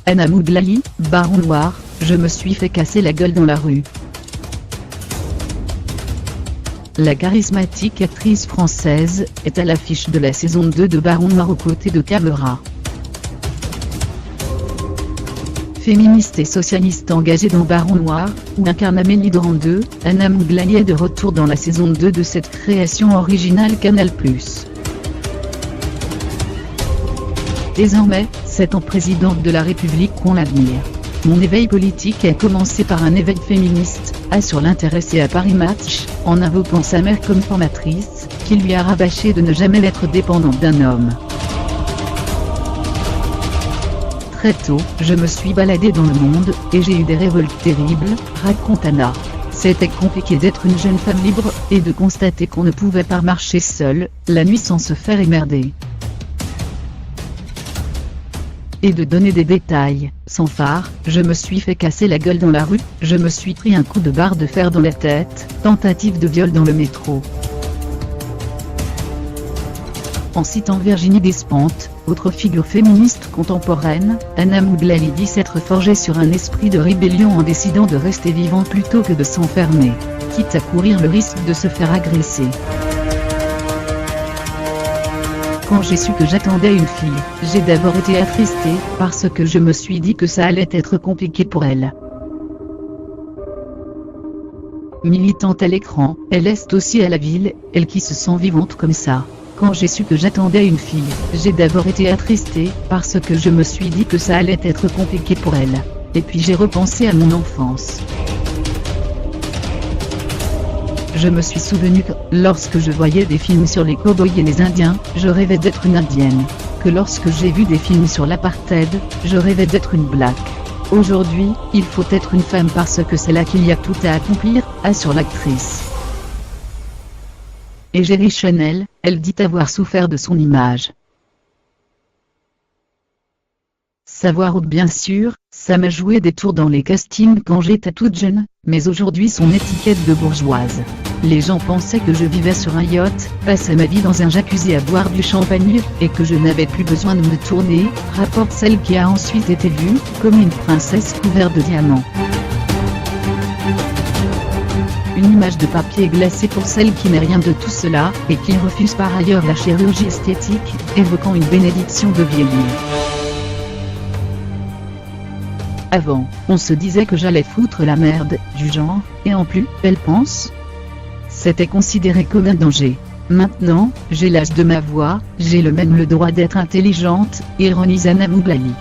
Anna Mouglali, Baron Noir, je me suis fait casser la gueule dans la rue. La charismatique actrice française est à l'affiche de la saison 2 de Baron Noir aux côtés de Camera. Féministe et socialiste engagée dans Baron Noir, où incarne Amélie Doran 2, Anna Mouglali est de retour dans la saison 2 de cette création originale Canal+. Désormais, c'est en présidente de la République qu'on l'admire. Mon éveil politique a commencé par un éveil féministe, assure l'intéressé à Paris Match, en invoquant sa mère comme formatrice, qui lui a rabâché de ne jamais être dépendante d'un homme. Très tôt, je me suis baladée dans le monde, et j'ai eu des révoltes terribles, raconte Anna. C'était compliqué d'être une jeune femme libre, et de constater qu'on ne pouvait pas marcher seule, la nuit sans se faire émerder. Et de donner des détails, sans phare, je me suis fait casser la gueule dans la rue, je me suis pris un coup de barre de fer dans la tête, tentative de viol dans le métro. En citant Virginie Despentes, autre figure féministe contemporaine, Anna Mouglali dit s'être forgée sur un esprit de rébellion en décidant de rester vivante plutôt que de s'enfermer, quitte à courir le risque de se faire agresser. Quand j'ai su que j'attendais une fille, j'ai d'abord été attristée, parce que je me suis dit que ça allait être compliqué pour elle. Militante à l'écran, elle est aussi à la ville, elle qui se sent vivante comme ça. Quand j'ai su que j'attendais une fille, j'ai d'abord été attristée, parce que je me suis dit que ça allait être compliqué pour elle. Et puis j'ai repensé à mon enfance. Je me suis souvenu que, lorsque je voyais des films sur les cow-boys et les Indiens, je rêvais d'être une Indienne. Que lorsque j'ai vu des films sur l'apartheid, je rêvais d'être une black. Aujourd'hui, il faut être une femme parce que c'est là qu'il y a tout à accomplir, assure l'actrice. Et Géry Chanel, elle dit avoir souffert de son image. Savoir ou bien sûr, ça m'a joué des tours dans les castings quand j'étais toute jeune, mais aujourd'hui son étiquette de bourgeoise. Les gens pensaient que je vivais sur un yacht, passais ma vie dans un jacuzzi à boire du champagne, et que je n'avais plus besoin de me tourner, rapporte celle qui a ensuite été vue, comme une princesse couverte de diamants. Une image de papier glacé pour celle qui n'est rien de tout cela, et qui refuse par ailleurs la chirurgie esthétique, évoquant une bénédiction de vieillir. Avant, on se disait que j'allais foutre la merde, du genre, et en plus, elle pense. C'était considéré comme un danger. Maintenant, j'ai l'âge de ma voix, j'ai le droit d'être intelligente, ironise Anna Mouglali.